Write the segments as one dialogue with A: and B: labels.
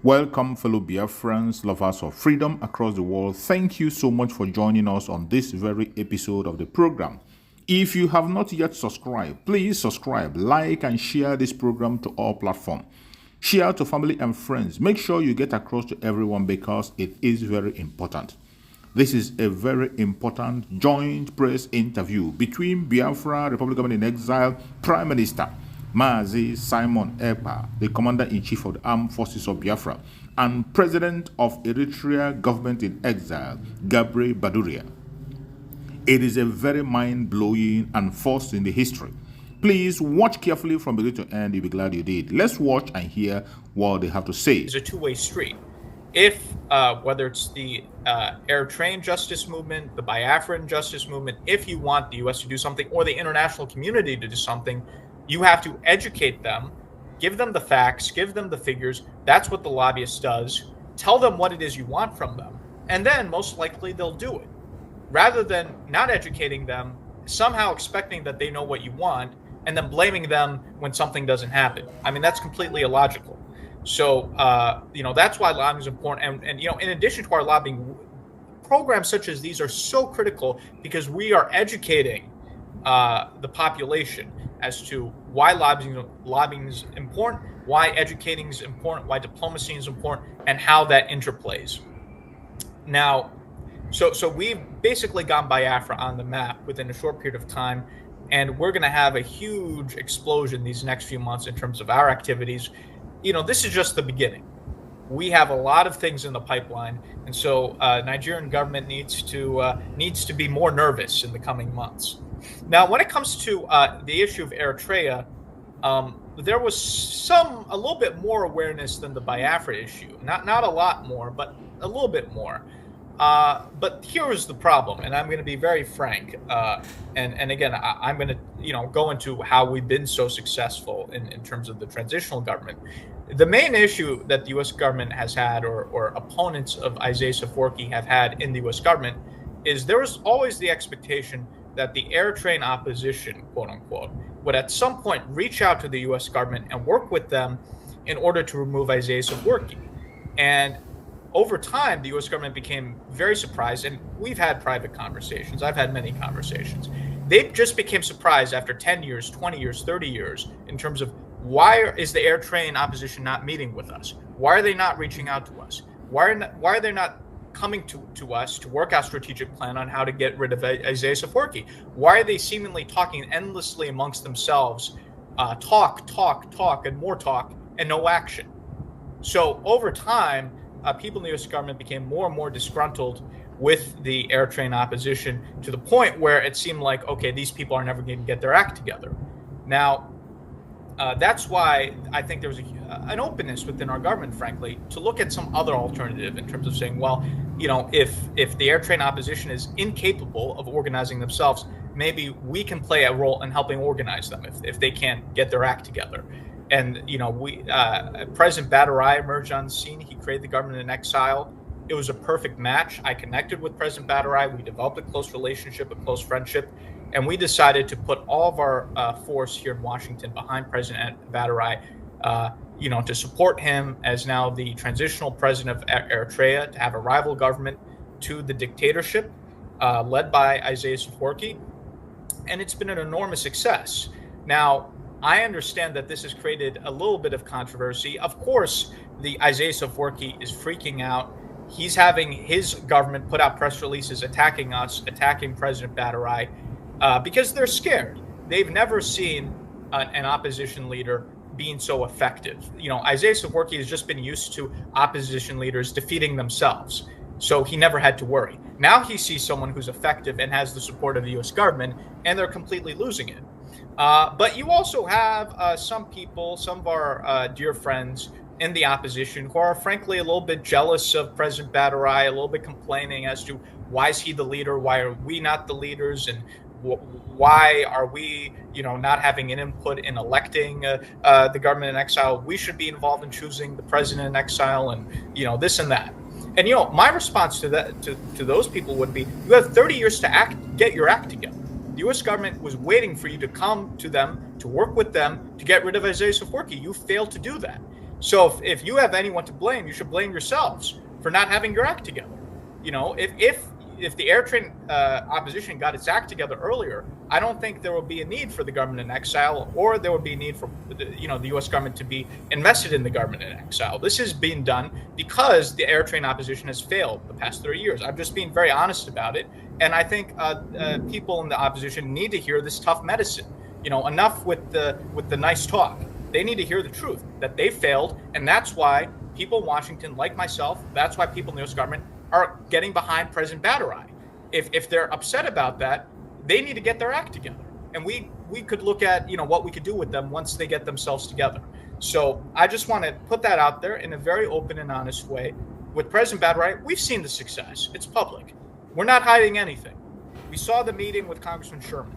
A: Welcome, fellow Biafrans, lovers of freedom across the world. Thank you so much for joining us on this very episode of the program. If you have not yet subscribed, please subscribe, like, and share this program to all platforms. Share to family and friends. Make sure you get across to everyone because it is very important. This is a very important joint press interview between Biafra, Republic Government in Exile, Prime Minister Mazi Simon Ekpa, the Commander-in-Chief of the Armed Forces of Biafra, and President of Eritrea Government in Exile, Gabriel Baduria. It is a very mind-blowing and first in the history. Please watch carefully from beginning to end. You'll be glad you did. Let's watch and hear what they have to say.
B: It's a two-way street. If, whether it's the Eritrean justice movement, the Biafran justice movement, if you want the U.S. to do something or the international community to do something, you have to educate them, give them the facts, give them the figures. That's what the lobbyist does. Tell them what it is you want from them. And then most likely they'll do it. Rather than not educating them, somehow expecting that they know what you want, and then blaming them when something doesn't happen. I mean, that's completely illogical. So, that's why lobbying is important. And in addition to our lobbying, programs such as these are so critical because we are educating the population as to why lobbying is important, why educating is important, why diplomacy is important, and how that interplays. Now, so we've basically gotten Biafra on the map within a short period of time, and we're going to have a huge explosion these next few months in terms of our activities. This is just the beginning. We have a lot of things in the pipeline, and so Nigerian government needs to be more nervous in the coming months. Now, when it comes to the issue of Eritrea, there was a little bit more awareness than the Biafra issue. Not a lot more, but a little bit more. But here is the problem, and I'm going to be very frank. And again, I'm going to go into how we've been so successful in terms of the transitional government. The main issue that the U.S. government has had, or opponents of Isaias Afwerki have had in the U.S. government, is there was always the expectation that the Eritrean opposition, quote unquote, would at some point reach out to the U.S. government and work with them in order to remove Isaias Afwerki. And over time, the U.S. government became very surprised, and we've had private conversations. I've had many conversations. They just became surprised after 10 years, 20 years, 30 years in terms of why is the Eritrean opposition not meeting with us? Why are they not reaching out to us? Why are they not coming to us to work out a strategic plan on how to get rid of Isaias Afwerki? Why are they seemingly talking endlessly amongst themselves, talk, and more talk, and no action? So over time, people in the U.S. government became more and more disgruntled with the Eritrean opposition to the point where it seemed like, okay, these people are never going to get their act together. Now, that's why I think there was an openness within our government, frankly, to look at some other alternative in terms of saying, well, if the Eritrean opposition is incapable of organizing themselves, maybe we can play a role in helping organize them if they can't get their act together. And, President Badurai emerged on the scene. He created the government in exile. It was a perfect match. I connected with President Badurai. We developed a close relationship, a close friendship. And we decided to put all of our force here in Washington behind President Badurai, to support him as now the transitional president of Eritrea, to have a rival government to the dictatorship led by Isaias Afwerki. And it's been an enormous success. Now, I understand that this has created a little bit of controversy. Of course, the Isaias Afwerki is freaking out. He's having his government put out press releases attacking us, attacking President Badurai, because they're scared. They've never seen an opposition leader being so effective. Isaias Afwerki has just been used to opposition leaders defeating themselves, so he never had to worry. Now he sees someone who's effective and has the support of the U.S. government, and they're completely losing it. But you also have some people, some of our dear friends in the opposition who are frankly a little bit jealous of President Badurai, a little bit complaining as to why is he the leader, why are we not the leaders, and why are we, not having an input in electing the government in exile? We should be involved in choosing the president in exile, and this and that. And my response to that, to those people would be, you have 30 years to get your act together. The U.S. government was waiting for you to come to them, to work with them, to get rid of Isaias Afwerki. You failed to do that. So if you have anyone to blame, you should blame yourselves for not having your act together. If the Eritrean opposition got its act together earlier, I don't think there will be a need for the government in exile, or there would be a need for the U.S. government to be invested in the government in exile. This is being done because the Eritrean opposition has failed the past 30 years. I'm just being very honest about it, and I think people in the opposition need to hear this tough medicine. Enough with the nice talk. They need to hear the truth that they failed, and that's why people in Washington, like myself, that's why people in the U.S. government are getting behind President Badarai. If they're upset about that, they need to get their act together. And we could look at what we could do with them once they get themselves together. So I just want to put that out there in a very open and honest way. With President Badarai, we've seen the success. It's public. We're not hiding anything. We saw the meeting with Congressman Sherman,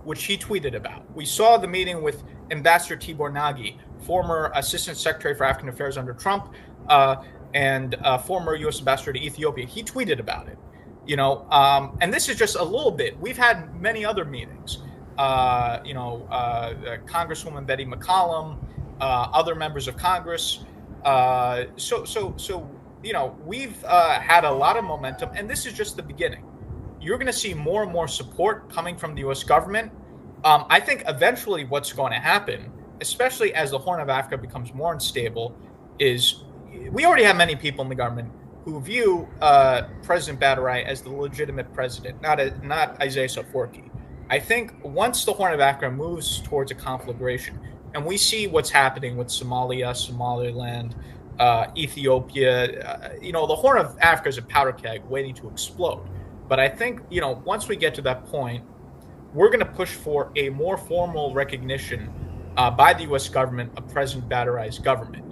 B: which he tweeted about. We saw the meeting with Ambassador Tibor Nagy, former Assistant Secretary for African Affairs under Trump, and former U.S. ambassador to Ethiopia. He tweeted about it, and this is just a little bit. We've had many other meetings, Congresswoman Betty McCollum, other members of Congress. We've had a lot of momentum, and this is just the beginning. You're going to see more and more support coming from the U.S. government. I think eventually what's going to happen, especially as the Horn of Africa becomes more unstable, is we already have many people in the government who view President Badarai as the legitimate president, not Isaias Afwerki. I think once the Horn of Africa moves towards a conflagration, and we see what's happening with Somalia, Somaliland, Ethiopia, the Horn of Africa is a powder keg waiting to explode. But I think, once we get to that point, we're going to push for a more formal recognition by the U.S. government of President Badarai's government.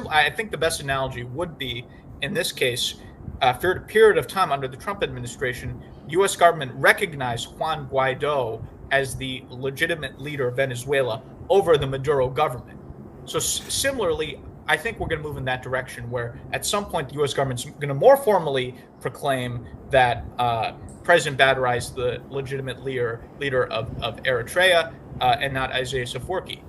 B: I think the best analogy would be, in this case, for a period of time under the Trump administration, U.S. government recognized Juan Guaido as the legitimate leader of Venezuela over the Maduro government. So similarly, I think we're going to move in that direction, where at some point the U.S. government's going to more formally proclaim that President Badarai is the legitimate leader of Eritrea and not Isaias Afwerki.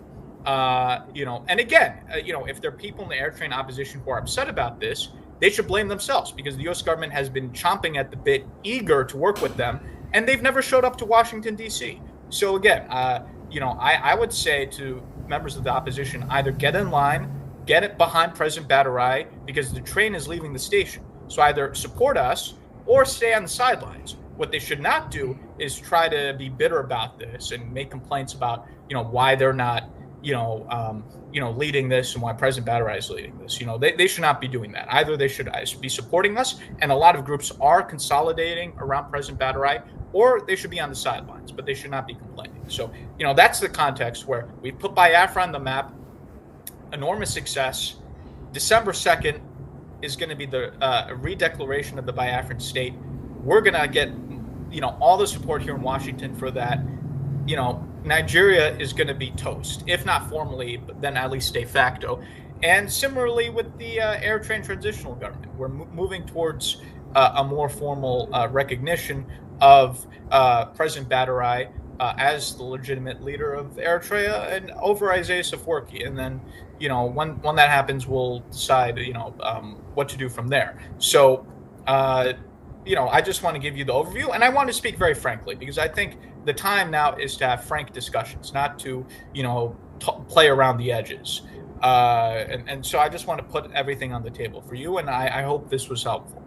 B: And again, if there are people in the Eritrean opposition who are upset about this, they should blame themselves, because the U.S. government has been chomping at the bit, eager to work with them, and they've never showed up to Washington, D.C. So again, I would say to members of the opposition, either get in line, get it behind President Badarai, because the train is leaving the station. So either support us or stay on the sidelines. What they should not do is try to be bitter about this and make complaints about, why they're not, leading this, and why President Badarai is leading this. They should not be doing that. Either they should be supporting us, and a lot of groups are consolidating around President Badarai, or they should be on the sidelines, but they should not be complaining. So, that's the context where we put Biafra on the map. Enormous success. December 2nd is going to be the redeclaration of the Biafran state. We're going to get, all the support here in Washington for that. Nigeria is going to be toast, if not formally, but then at least de facto. And similarly with the Eritrean transitional government, we're moving towards a more formal recognition of President Badarai as the legitimate leader of Eritrea and over Isaias Afwerki. And then, when that happens, we'll decide, what to do from there. So, I just want to give you the overview, and I want to speak very frankly, because I think the time now is to have frank discussions, not to, play around the edges. And so I just want to put everything on the table for you, and I hope this was helpful.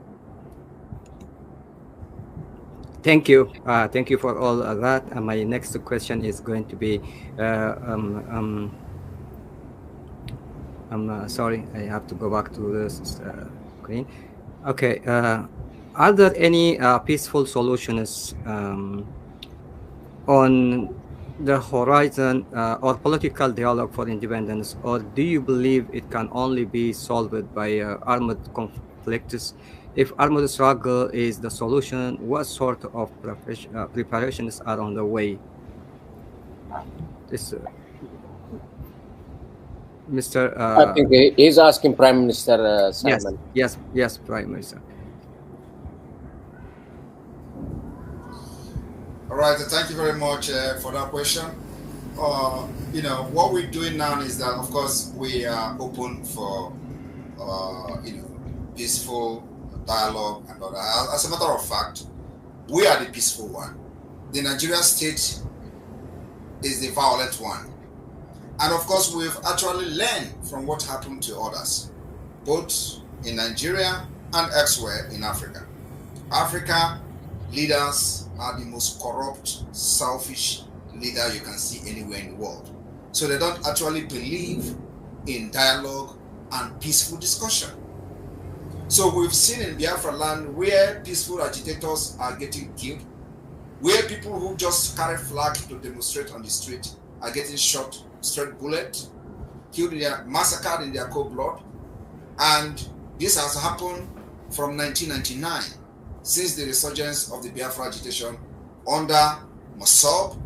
C: Thank you. Thank you for all of that. My next question is going to be, I'm sorry, I have to go back to this screen. Okay. Are there any peaceful solutions on the horizon or political dialogue for independence, or do you believe it can only be solved by armed conflicts? If armed struggle is the solution, what sort of preparations are on the way? This. Mr.
D: I think he's asking Prime Minister Simon.
C: Yes, Prime Minister.
E: All right, thank you very much for that question. What we're doing now is that, of course, we are open for, peaceful dialogue and all that. As a matter of fact, we are the peaceful one. The Nigerian state is the violent one. And of course, we've actually learned from what happened to others, both in Nigeria and elsewhere in Africa. Africa leaders are the most corrupt, selfish leader you can see anywhere in the world. So they don't actually believe in dialogue and peaceful discussion. So we've seen in Biafra land where peaceful agitators are getting killed, where people who just carry flags to demonstrate on the street are getting shot straight bullet, killed, massacred in their cold blood. And this has happened from 1999, since the resurgence of the Biafra agitation under Mossab,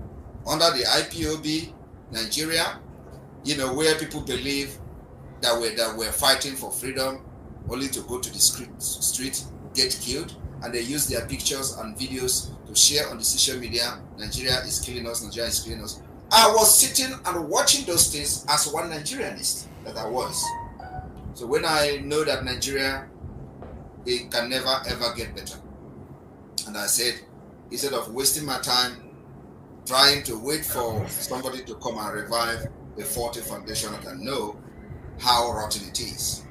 E: under the IPOB, Nigeria, where people believe that we're fighting for freedom, only to go to the street, get killed, and they use their pictures and videos to share on the social media. Nigeria is killing us, Nigeria is killing us. I was sitting and watching those things as one Nigerianist that I was. So when I know that Nigeria, it can never ever get better, and I said, instead of wasting my time trying to wait for somebody to come and revive a faulty foundation that I know how rotten it is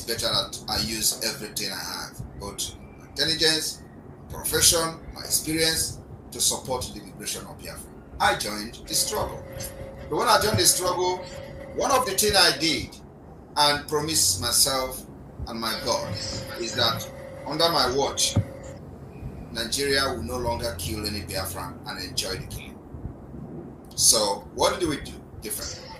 E: better that I use everything I have, both intelligence, profession, my experience, to support the liberation of Biafra. I joined the struggle. But when I joined the struggle, one of the things I did and promised myself and my God is that under my watch, Nigeria will no longer kill any Biafran and enjoy the killing. So what did we do differently?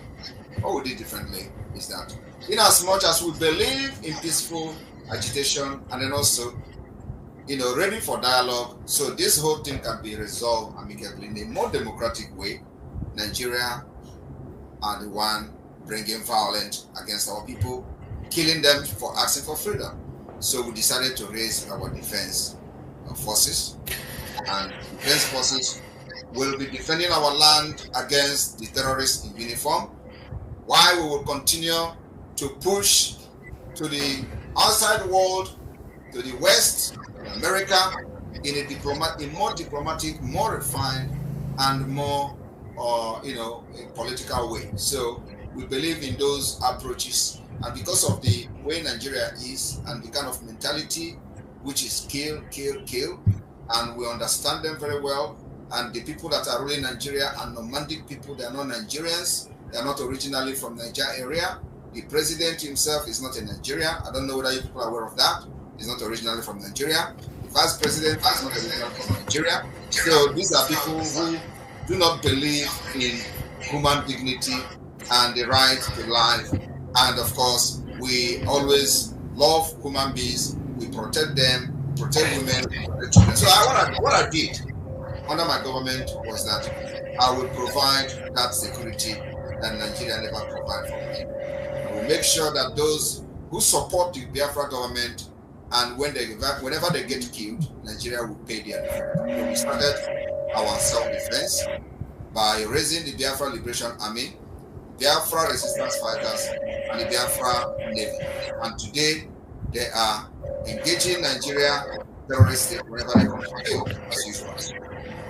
E: What we did differently is that, in as much as we believe in peaceful agitation and then also, ready for dialogue, so this whole thing can be resolved amicably in a more democratic way, Nigeria are the one bringing violence against our people, killing them for asking for freedom. So we decided to raise our defense forces, and defense forces will be defending our land against the terrorists in uniform, while we will continue to push to the outside world, to the West, America, in a more diplomatic, more refined, and more, political way. So we believe in those approaches, and because of the way Nigeria is and the kind of mentality which is kill, kill, kill, and we understand them very well. And the people that are ruling Nigeria are nomadic people. They are not Nigerians. They are not originally from Nigeria area. The president himself is not a Nigerian. I don't know whether you people are aware of that. He's not originally from Nigeria. The vice president is not originally from Nigeria. So these are people who do not believe in human dignity and the right to life. And of course, we always love human beings. We protect them, protect women, protect children. So what I did under my government was that I would provide that security that Nigeria never provided for me. I will make sure that those who support the Biafra government, and whenever they get killed, Nigeria will pay their defense. So we started our self-defense by raising the Biafra Liberation Army, Biafra Resistance Fighters, and the Biafra Navy. And today, they are engaging Nigeria terrorists whenever they come to kill, as usual.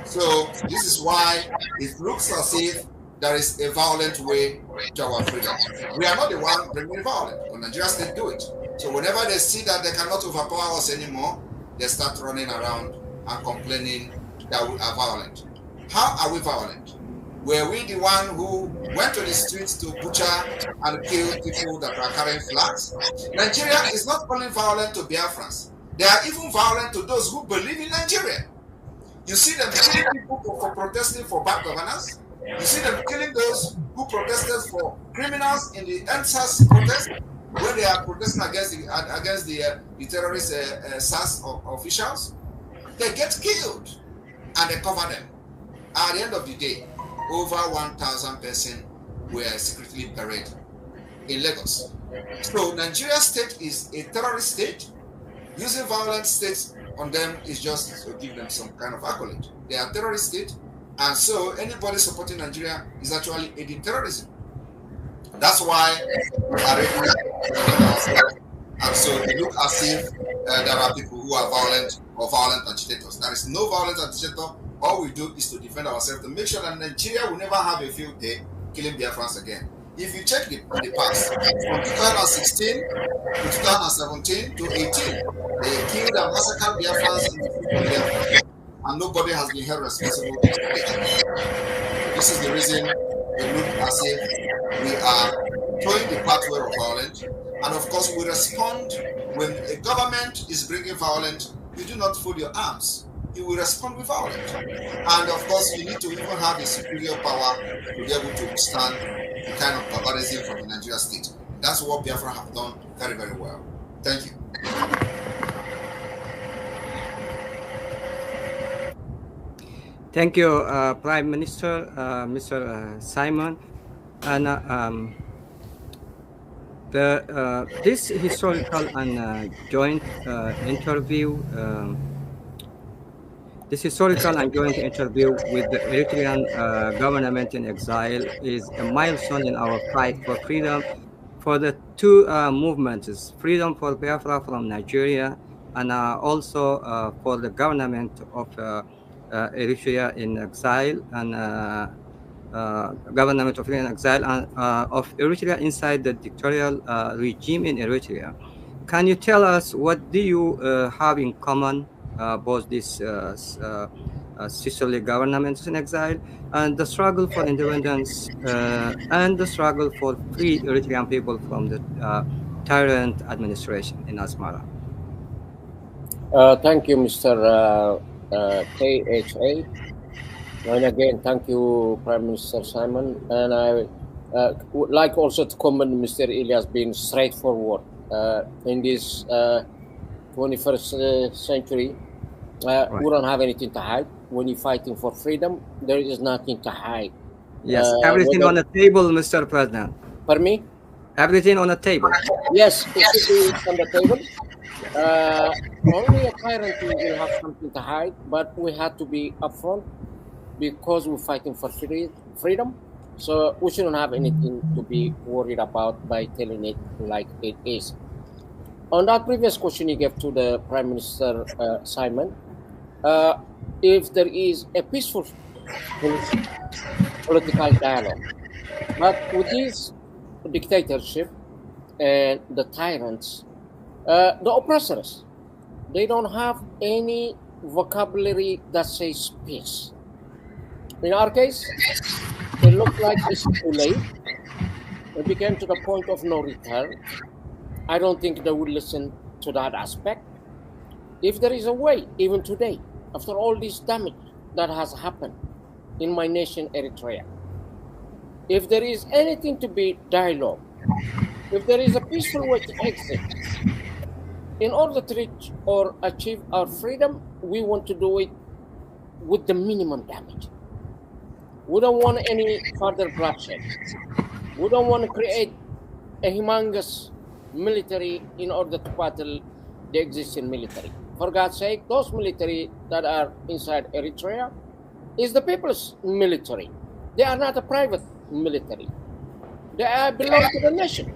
E: So this is why it looks as if there is a violent way to our freedom. We are not the one bringing violence, but Nigeria state do it. So whenever they see that they cannot overpower us anymore, they start running around and complaining that we are violent. How are we violent? Were we the one who went to the streets to butcher and kill people that are carrying flags? Nigeria is not only violent to Biafrans. They are even violent to those who believe in Nigeria. You see them killing people for protesting for bad governance. You see them killing those who protested for criminals in the NSAS protest, when they are protesting against the terrorist SAS officials. They get killed and they cover them. At the end of the day, over 1,000 persons were secretly buried in Lagos. So Nigeria state is a terrorist state. Using violent states on them is just to give them some kind of accolade. They are terrorist state, and so anybody supporting Nigeria is actually aiding terrorism. That's why we are ready to ourselves. And so it looks as if there are people who are violent or violent agitators. There is no violent agitator. All we do is to defend ourselves to make sure that Nigeria will never have a field day killing Biafrans again. If you check the past, from 2016 to 2017 to 18, they killed and massacred Biafrans in the field of Biafra, and nobody has been held responsible. This is the reason we look as if we are throwing the pathway of violence. And of course, we respond when a government is bringing violence. You do not fold your arms. You will respond with violence. And of course, you need to even have a superior power to be able to withstand the kind of barbarism from the Nigeria state. That's what Biafra have done very, very well. Thank you.
C: Thank you, Prime Minister, Mr. Simon. And this historical and joint interview, with the Eritrean government in exile is a milestone in our fight for freedom for the two movements, freedom for Biafra from Nigeria, and also for the government of Eritrea in exile, and government of Eritrea in exile, and of Eritrea inside the dictatorial regime in Eritrea. Can you tell us what do you have in common, both these sisterly governments in exile and the struggle for independence and the struggle for free Eritrean people from the tyrant administration in Asmara?
D: Thank you, Mr. KHA. And again, thank you, Prime Minister Simon. And I would like also to commend Mr. Elias being straightforward in this 21st century. Right. We don't have anything to hide. When you're fighting for freedom, there is nothing to hide.
C: Yes, everything on the table, Mr. President.
D: Pardon me?
C: Everything on the table.
D: Yes, it should be on the table. Only a tyrant will have something to hide, but we have to be upfront because we're fighting for freedom. So we shouldn't have anything to be worried about by telling it like it is. On that previous question you gave to the Prime Minister Simon, if there is a peaceful political dialogue, but with this dictatorship and the tyrants, the oppressors, they don't have any vocabulary that says peace. In our case, it looked like it's too late. It became to the point of no return. I don't think they would listen to that aspect. If there is a way, even today, after all this damage that has happened in my nation, Eritrea, if there is anything to be dialogue, if there is a peaceful way to exit, in order to reach or achieve our freedom, we want to do it with the minimum damage. We don't want any further bloodshed. We don't want to create a humongous military in order to battle the existing military. For God's sake, those military that are inside Eritrea is the people's military. They are not a private military. They belong to the nation.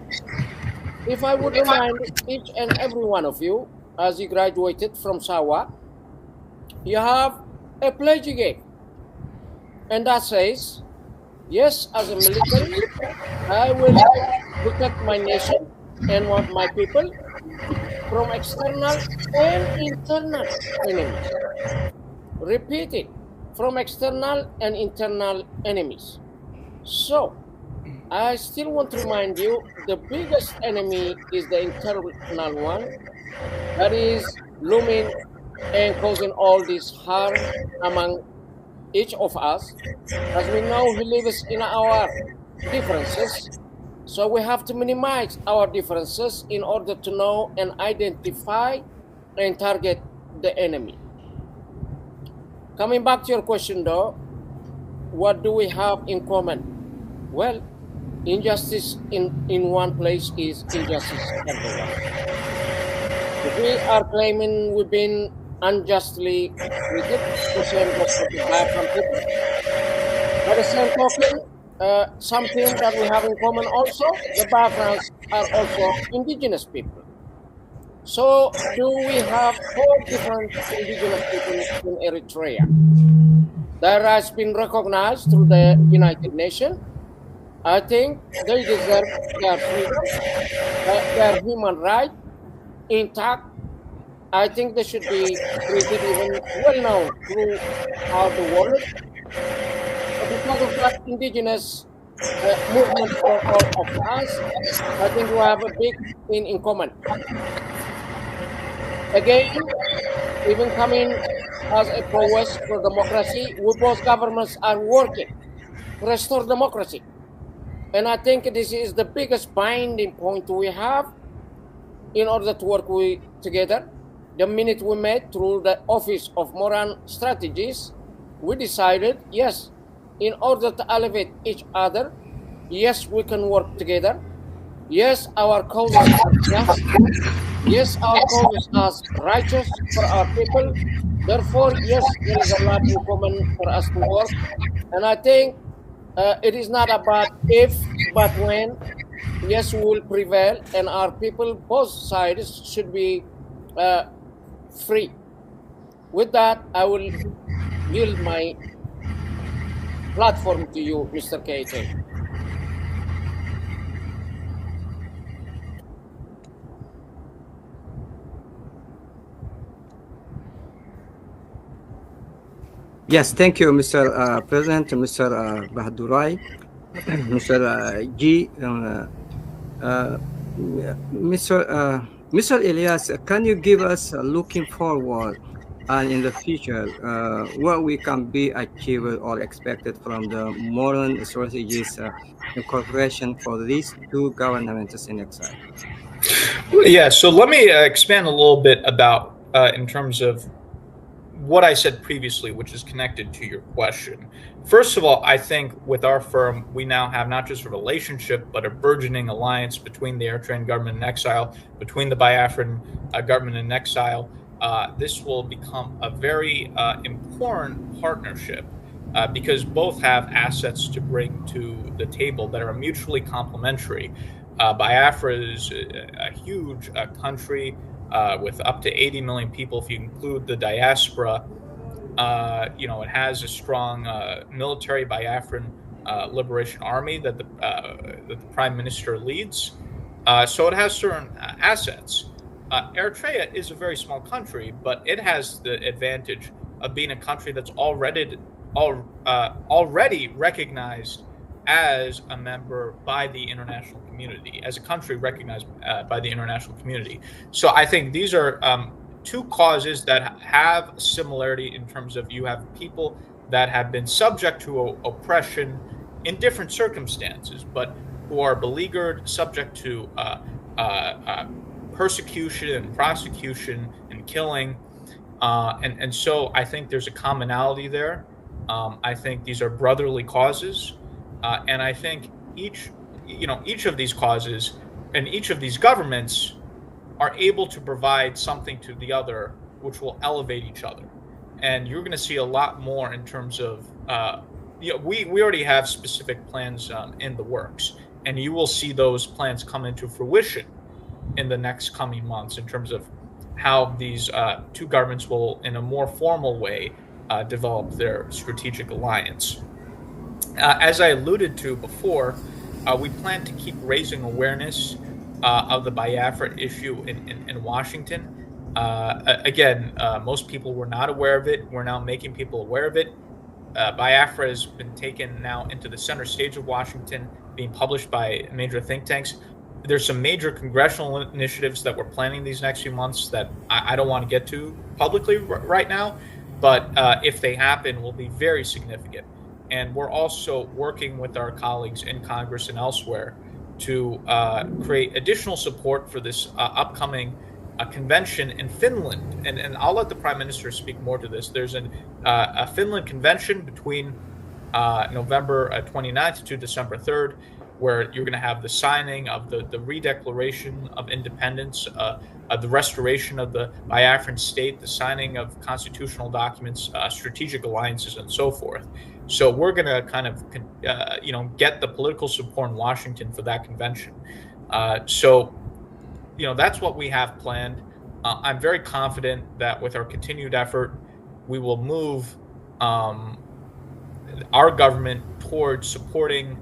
D: If I would remind each and every one of you, as you graduated from Sawa, you have a pledge you gave. And that says, yes, as a military, I will protect my nation and my people from external and internal enemies. Repeat it, from external and internal enemies. So, I still want to remind you, the biggest enemy is the internal one that is looming and causing all this harm among each of us. As we know, he lives in our differences. So we have to minimize our differences in order to know and identify and target the enemy. Coming back to your question though, what do we have in common? Well, injustice in one place is injustice everywhere. If we are claiming we've been unjustly treated, the same goes for the Biafran people. By the same token, something that we have in common also, the Biafrans are also indigenous people. So, do we have 4 different indigenous people in Eritrea? That has been recognized through the United Nations. I think they deserve their freedom, their human right intact. I think they should be treated even well known throughout the world. But because of that indigenous movement of us, I think we have a big thing in common. Again, even coming as a pro-West for democracy, we both governments are working to restore democracy. And I think this is the biggest binding point we have in order to work together. The minute we met through the Office of Moral Strategies, we decided, yes, in order to elevate each other, yes, we can work together. Yes, our causes are just. Yes, our causes are righteous for our people. Therefore, yes, there is a lot in common for us to work. And I think it is not about if, but when. Yes, we will prevail, and our people, both sides, should be free. With that, I will yield my platform to you, Mr. KT.
C: Yes, thank you, Mr. President, Mr. Bahadurai, Mr. G. Mr. Elias, can you give us looking forward and in the future what we can be achieved or expected from the modern strategies incorporation for these 2 governments in exile?
B: Yeah, so let me expand a little bit about in terms of what I said previously, which is connected to your question. First of all, I think with our firm, we now have not just a relationship, but a burgeoning alliance between the Eritrean government in exile, between the Biafran government in exile. This will become a very important partnership because both have assets to bring to the table that are mutually complementary. Biafra is a huge country with up to 80 million people, if you include the diaspora. It has a strong military Biafran Liberation Army that the Prime Minister leads. So it has certain assets. Eritrea is a very small country, but it has the advantage of being a country that's already recognized as a member by the international community, as a country recognized by the international community. So I think these are 2 causes that have similarity in terms of you have people that have been subject to oppression in different circumstances, but who are beleaguered, subject to persecution and prosecution and killing. And so I think there's a commonality there. I think these are brotherly causes. And I think each of these causes and each of these governments are able to provide something to the other, which will elevate each other. And you're going to see a lot more in terms of, we already have specific plans in the works, and you will see those plans come into fruition in the next coming months in terms of how these 2 governments will, in a more formal way, develop their strategic alliance. As I alluded to before, we plan to keep raising awareness of the Biafra issue in Washington. Again, most people were not aware of it. We're now making people aware of it. Biafra has been taken now into the center stage of Washington, being published by major think tanks. There's some major congressional initiatives that we're planning these next few months that I don't want to get to publicly right now, but if they happen, will be very significant. And we're also working with our colleagues in Congress and elsewhere to create additional support for this upcoming convention in Finland. And I'll let the Prime Minister speak more to this. There's a Finland convention between November 29th to December 3rd. where you're going to have the signing of the redeclaration of independence, the restoration of the Biafran state, the signing of constitutional documents, strategic alliances, and so forth. So we're going to kind of, get the political support in Washington for that convention. So that's what we have planned. I'm very confident that with our continued effort, we will move our government towards supporting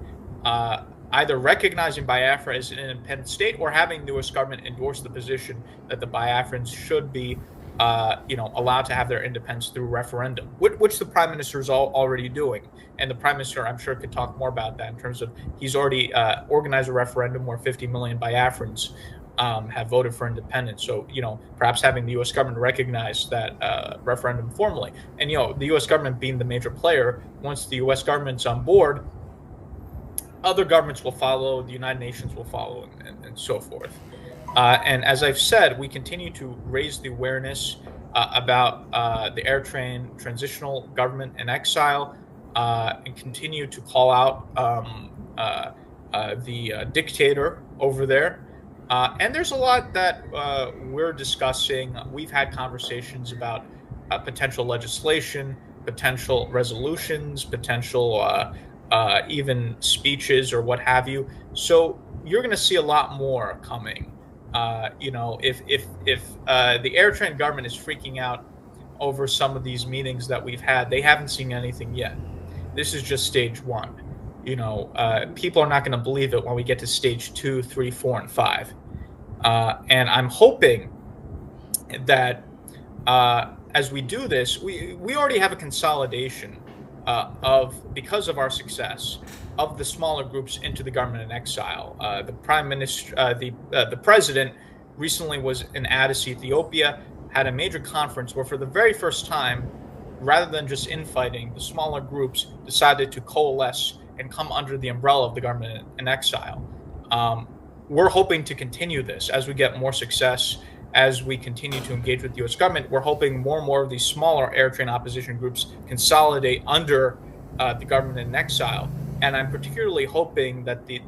B: either recognizing Biafra as an independent state or having the U.S. government endorse the position that the Biafrans should be, allowed to have their independence through referendum, which the Prime Minister is already doing. And the Prime Minister, I'm sure, could talk more about that in terms of he's already organized a referendum where 50 million Biafrans have voted for independence. So, perhaps having the U.S. government recognize that referendum formally. And, the U.S. government being the major player, once the U.S. government's on board, other governments will follow, the United Nations will follow, and so forth. And as I've said, we continue to raise the awareness about the Eritrean transitional government in exile and continue to call out the dictator over there. And there's a lot that we're discussing. We've had conversations about potential legislation, potential resolutions, potential even speeches or what have you. So you're going to see a lot more coming. If the Eritrean government is freaking out over some of these meetings that we've had, they haven't seen anything yet. This is just stage one. People are not going to believe it when we get to stage 2, 3, 4, and 5. And I'm hoping that as we do this, we already have a consolidation because of our success of the smaller groups into the government in exile. The Prime Minister, the President, recently was in Addis, Ethiopia, had a major conference where, for the very first time, rather than just infighting, the smaller groups decided to coalesce and come under the umbrella of the government in exile. We're hoping to continue this as we get more success, as we continue to engage with the U.S. government. We're hoping more and more of these smaller Eritrean opposition groups consolidate under the government in exile. And I'm particularly hoping that the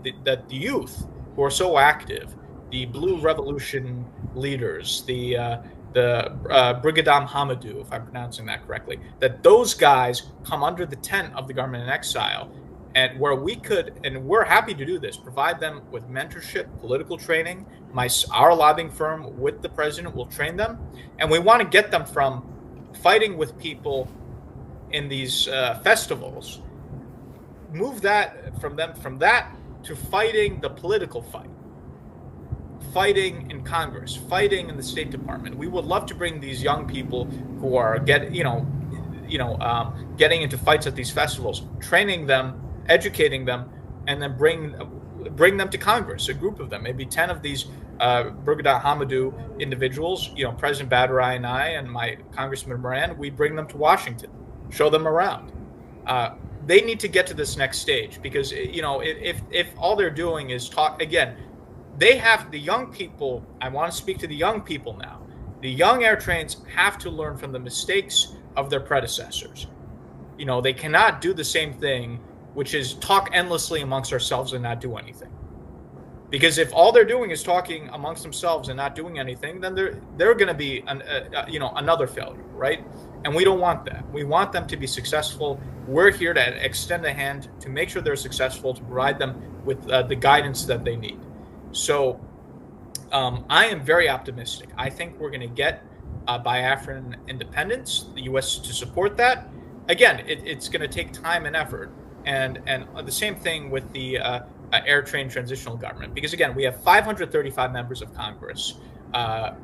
B: youth who are so active, the Blue Revolution leaders, the Brigadam Hamadou, if I'm pronouncing that correctly, that those guys come under the tent of the government in exile, and where we could, and we're happy to do this, provide them with mentorship, political training. Our lobbying firm with the president will train them, and we want to get them from fighting with people in these festivals, move that from that to fighting the political fight, fighting in Congress, fighting in the State Department. We would love to bring these young people who are getting into fights at these festivals, training them, educating them, and then bring them to Congress, a group of them, maybe 10 of these Brigadier Hamadou individuals, President Badarai and I and my Congressman Moran, we bring them to Washington, show them around. They need to get to this next stage because, if all they're doing is talk, again, they have the young people. I want to speak to the young people now. The young Eritreans have to learn from the mistakes of their predecessors. They cannot do the same thing, which is talk endlessly amongst ourselves and not do anything. Because if all they're doing is talking amongst themselves and not doing anything, then they're going to be another failure, right? And we don't want that. We want them to be successful. We're here to extend a hand to make sure they're successful, to provide them with the guidance that they need. So I am very optimistic. I think we're going to get Biafran independence, the U.S. to support that. Again, it's going to take time and effort. And the same thing with the Eritrean transitional government, because again, we have 535 members of Congress.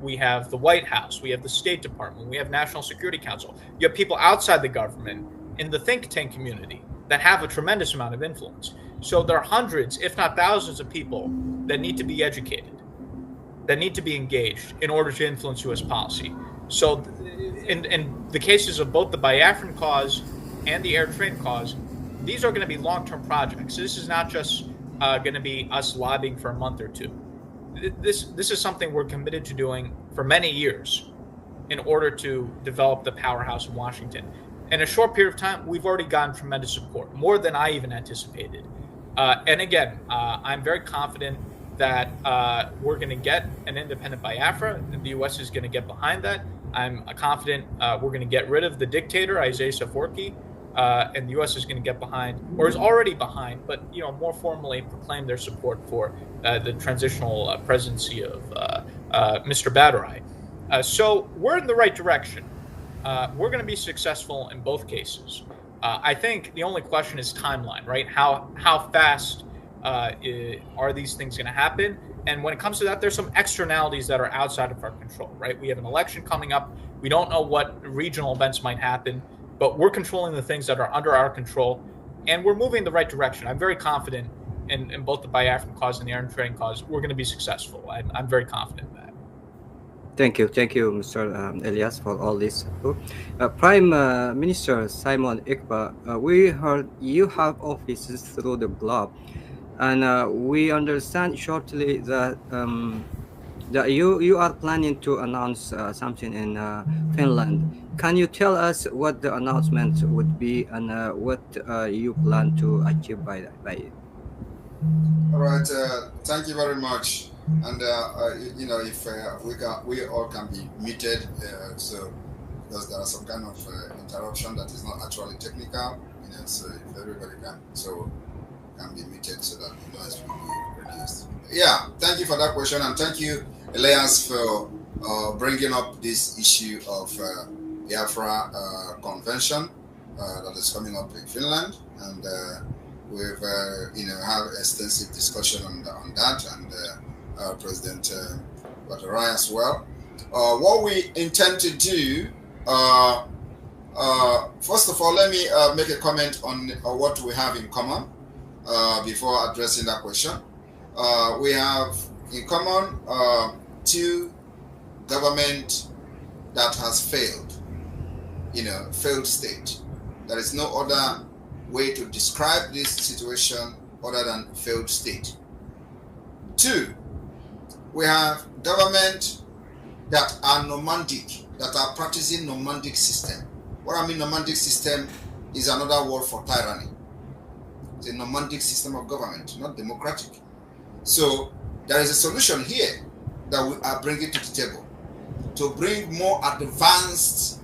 B: We have the White House, we have the State Department, we have National Security Council. You have people outside the government in the think tank community that have a tremendous amount of influence. So there are hundreds, if not thousands, of people that need to be educated, that need to be engaged in order to influence U.S. policy. So in the cases of both the Biafran cause and the Eritrean cause, these are going to be long-term projects. This is not just going to be us lobbying for a month or two. This is something we're committed to doing for many years in order to develop the powerhouse in Washington. In a short period of time, we've already gotten tremendous support, more than I even anticipated. And again, I'm very confident that we're going to get an independent Biafra, and the U.S. is going to get behind that. I'm confident we're going to get rid of the dictator, Isaias Afwerki, and the U.S. is going to get behind, or is already behind, but more formally proclaim their support for the transitional presidency of Mr. Badarai. So we're in the right direction. We're going to be successful in both cases. I think the only question is timeline, right? How fast are these things going to happen? And when it comes to that, there's some externalities that are outside of our control, right? We have an election coming up. We don't know what regional events might happen, but we're controlling the things that are under our control, and we're moving in the right direction. I'm very confident in both the Biafran cause and the Eritrean cause. We're going to be successful. I'm very confident in that.
C: Thank you, Mr. Elias, for all this. Prime Minister Simon Ekpa, we heard you have offices through the globe, and we understand shortly that that you are planning to announce something in Finland. Can you tell us what the announcement would be and what you plan to achieve by it?
E: All right. Thank you very much. And if we all can be muted, so because there are some kind of interruption that is not actually technical, so if everybody can be muted so that the noise will be reduced. Yeah, thank you for that question, and thank you, Elias, for bringing up this issue of Biafra convention that is coming up in Finland, and we've have extensive discussion on that, and President Badarai as well. What we intend to do, first of all, let me make a comment on what we have in common before addressing that question. We have in common two government that has failed, failed state. There is no other way to describe this situation other than failed state. Two, we have government that are nomadic, that are practicing nomadic system. What I mean nomadic system is another word for tyranny. It's a nomadic system of government, not democratic. So there is a solution here that we are bringing to the table to bring more advanced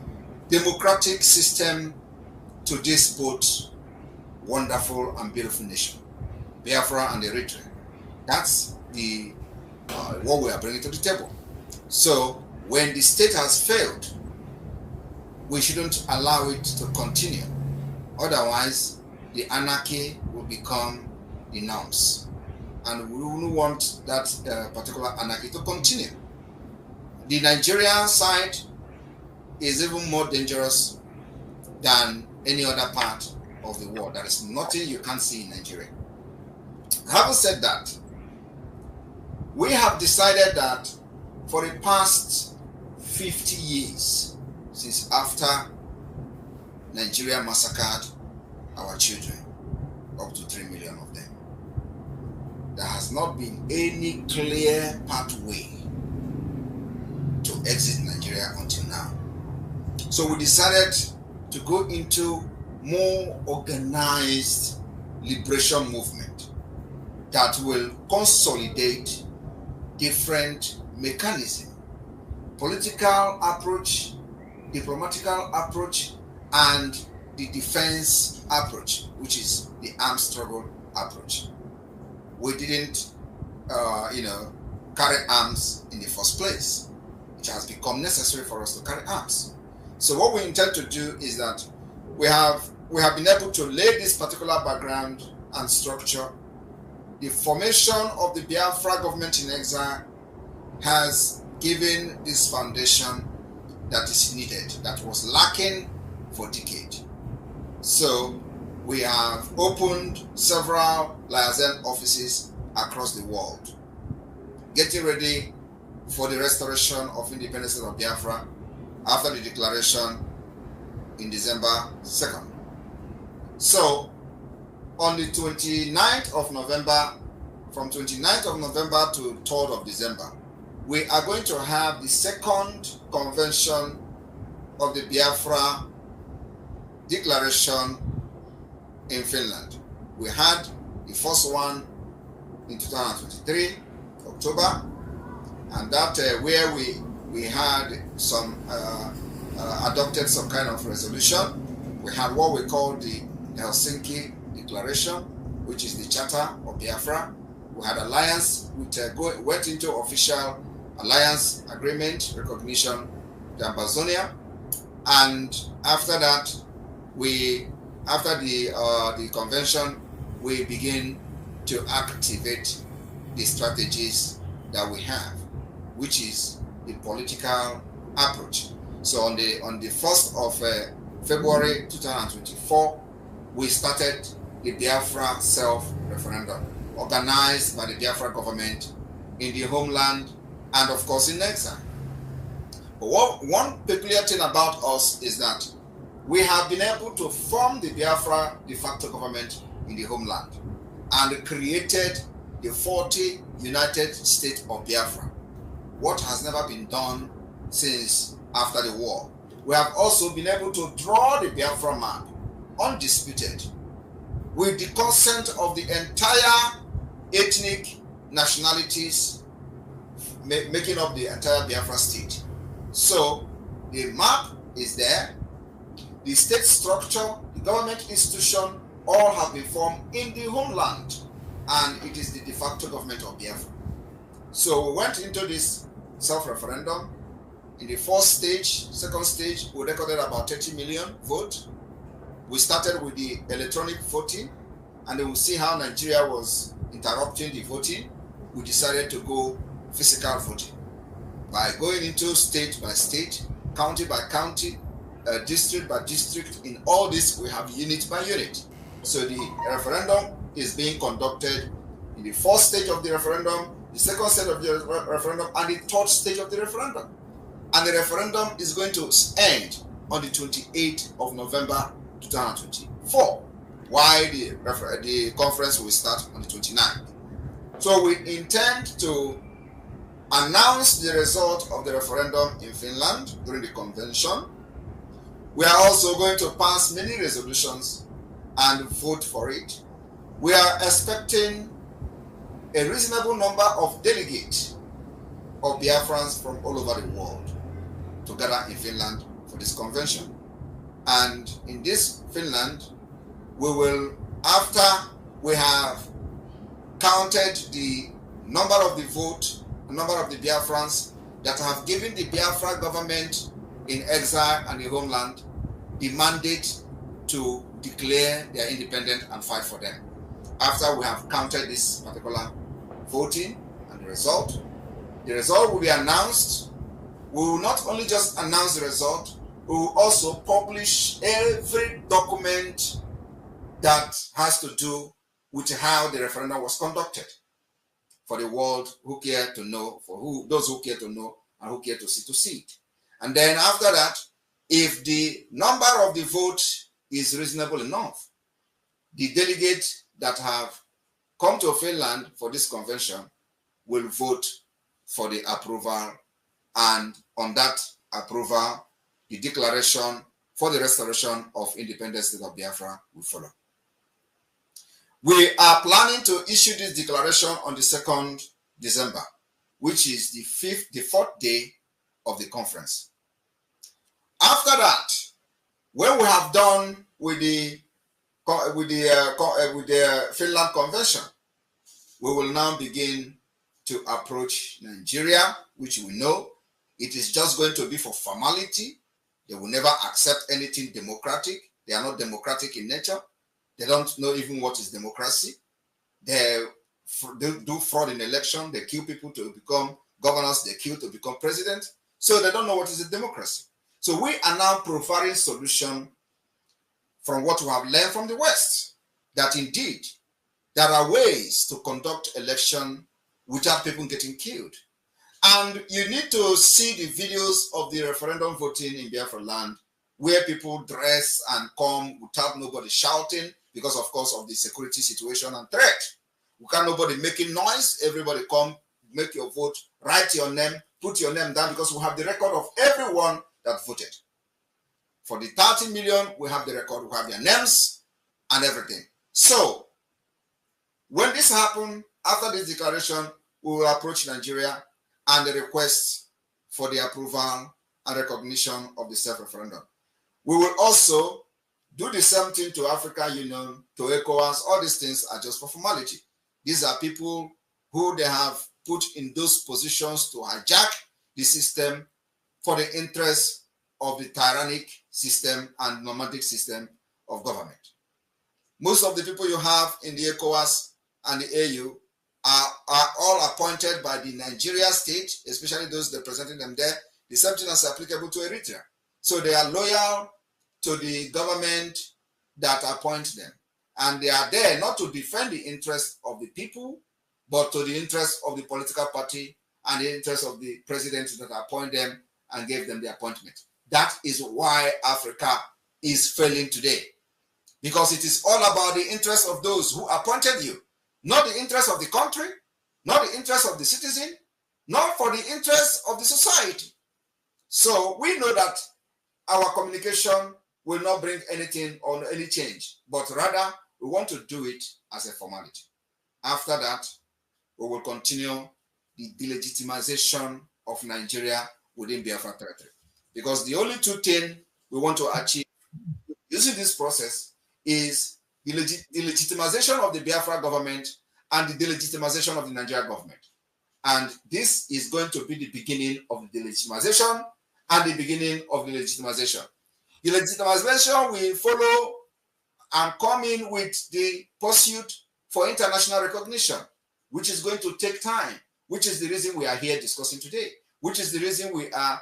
E: democratic system to this both wonderful and beautiful nation, Biafra and Eritrea. That's the what we are bringing to the table. So when the state has failed, we shouldn't allow it to continue. Otherwise, the anarchy will become the norms. And we don't want that particular anarchy to continue. The Nigerian side is even more dangerous than any other part of the world. There is nothing you can't see in Nigeria. Having said that, we have decided that for the past 50 years, since after Nigeria massacred our children, up to 3 million of them, there has not been any clear pathway to exit Nigeria until now. So we decided to go into more organized liberation movement that will consolidate different mechanisms, political approach, diplomatical approach, and the defense approach, which is the armed struggle approach. We didn't, carry arms in the first place. It has become necessary for us to carry arms. So what we intend to do is that we have been able to lay this particular background and structure. The formation of the Biafra government in exile has given this foundation that is needed, that was lacking for decades. So we have opened several liaison offices across the world, getting ready for the restoration of independence of Biafra after the declaration in December 2nd. So on the 29th of November, from 29th of November to 3rd of December, we are going to have the second convention of the Biafra declaration in Finland. We had The first one in 2023, October, and that where we had some adopted some kind of resolution. We had what we call the Helsinki Declaration, which is the Charter of Biafra. We had alliance, which went into official alliance agreement recognition to Amazonia, and after that, after the convention, we begin to activate the strategies that we have, which is the political approach. So on the 1st of February 2024, we started the Biafra self-referendum, organized by the Biafra government in the homeland and of course in exile. But one peculiar thing about us is that we have been able to form the Biafra de facto government in the homeland and created the 40 United States of Biafra, what has never been done since after the war. We have also been able to draw the Biafra map, undisputed, with the consent of the entire ethnic nationalities making up the entire Biafra state. So the map is there, the state structure, the government institution, all have been formed in the homeland, and it is the de facto government of Biafra. So we went into this self-referendum. In the first stage, second stage, we recorded about 30 million votes. We started with the electronic voting, and then we'll see how Nigeria was interrupting the voting. We decided to go physical voting by going into state by state, county by county, district by district. In all this, we have unit by unit. So the referendum is being conducted in the first stage of the referendum, the second stage of the referendum, and the third stage of the referendum. And the referendum is going to end on the 28th of November 2024, while the conference will start on the 29th. So we intend to announce the result of the referendum in Finland during the convention. We are also going to pass many resolutions and vote for it. We are expecting a reasonable number of delegates of Biafrans from all over the world to gather in Finland for this convention. And in this Finland, we will, after we have counted the number of the vote, the number of the Biafrans that have given the Biafra government in exile and the homeland the mandate to declare their independence and fight for them. After we have counted this particular voting and the result will be announced. We will not only just announce the result, we will also publish every document that has to do with how the referendum was conducted for the world who care to know, those who care to know and who care to see it. And then after that, if the number of the vote is reasonable enough, the delegates that have come to Finland for this convention will vote for the approval, and on that approval, the declaration for the restoration of independent state of Biafra will follow. We are planning to issue this declaration on the 2nd December, which is the fourth day of the conference. After that, when we have done with the Finland Convention, we will now begin to approach Nigeria, which we know it is just going to be for formality. They will never accept anything democratic. They are not democratic in nature. They don't know even what is democracy. They do fraud in election. They kill people to become governors. They kill to become president. So they don't know what is a democracy. So we are now providing solution from what we have learned from the West, that indeed there are ways to conduct election without people getting killed. And you need to see the videos of the referendum voting in Biafra land, where people dress and come without nobody shouting because, of course, of the security situation and threat. We can't nobody making noise. Everybody come, make your vote, write your name, put your name down, because we have the record of everyone that voted. For the 30 million, we have the record, we have their names and everything. So When this happens, after this declaration, we will approach Nigeria and the request for the approval and recognition of the self-referendum. We will also do the same thing to African Union, to ECOWAS. All these things are just for formality. These are people who they have put in those positions to hijack the system for the interest of the tyrannic system and nomadic system of government. Most of the people you have in the ECOWAS and the AU are all appointed by the Nigeria state, especially those representing them there. The same thing is applicable to Eritrea. So they are loyal to the government that appoints them. And they are there not to defend the interests of the people, but to the interests of the political party and the interests of the president that appoint them and gave them the appointment. That is why Africa is failing today. Because it is all about the interests of those who appointed you, not the interests of the country, not the interests of the citizen, not for the interests of the society. So we know that our communication will not bring anything or any change, but rather we want to do it as a formality. After that, we will continue the delegitimization of Nigeria within Biafra territory. Because the only two things we want to achieve using this process is the legitimization of the Biafra government and the delegitimization of the Nigerian government. And this is going to be the beginning of the delegitimization and the beginning of the legitimization. The legitimization will follow and come in with the pursuit for international recognition, which is going to take time, which is the reason we are here discussing today, which is the reason we are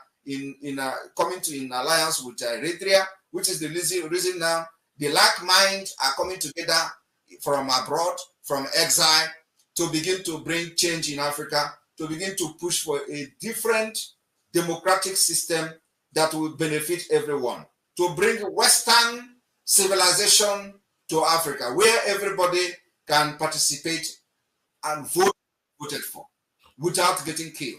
E: coming to in alliance with Eritrea, which is the reason now the like minds are coming together from abroad, from exile, to begin to bring change in Africa, to begin to push for a different democratic system that will benefit everyone, to bring Western civilization to Africa, where everybody can participate and voted for without getting killed.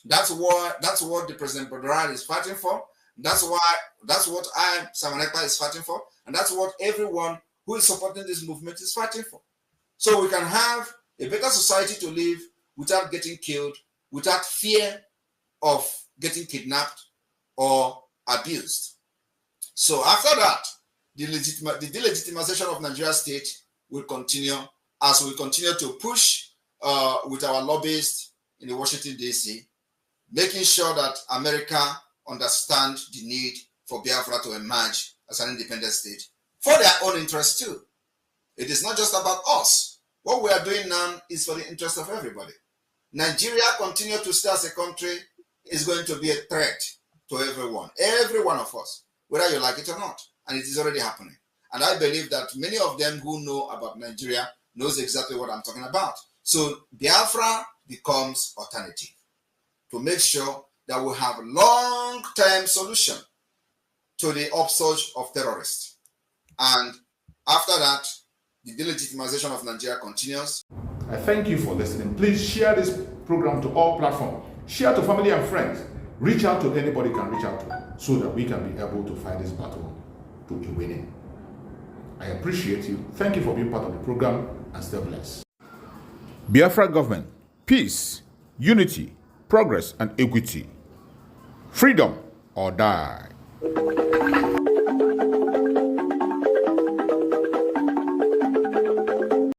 E: That's what the President Badran is fighting for. That's what Simon Ekpa is fighting for, and that's what everyone who is supporting this movement is fighting for. So we can have a better society to live without getting killed, without fear of getting kidnapped or abused. So after that, the delegitimization of Nigeria state will continue as we continue to push with our lobbyists in the Washington, D.C., making sure that America understands the need for Biafra to emerge as an independent state for their own interest too. It is not just about us. What we are doing now is for the interest of everybody. Nigeria continue to stay as a country is going to be a threat to everyone, every one of us, whether you like it or not. And it is already happening. And I believe that many of them who know about Nigeria knows exactly what I'm talking about. So Biafra becomes alternative to make sure that we have long-term solution to the upsurge of terrorists. And after that, the delegitimization of Nigeria continues.
A: I thank you for listening. Please share this program to all platforms. Share to family and friends. Reach out to anybody can reach out to so that we can be able to fight this battle to a winning. I appreciate you. Thank you for being part of the program and stay blessed. Biafra government, peace, unity, progress and equity. Freedom or die.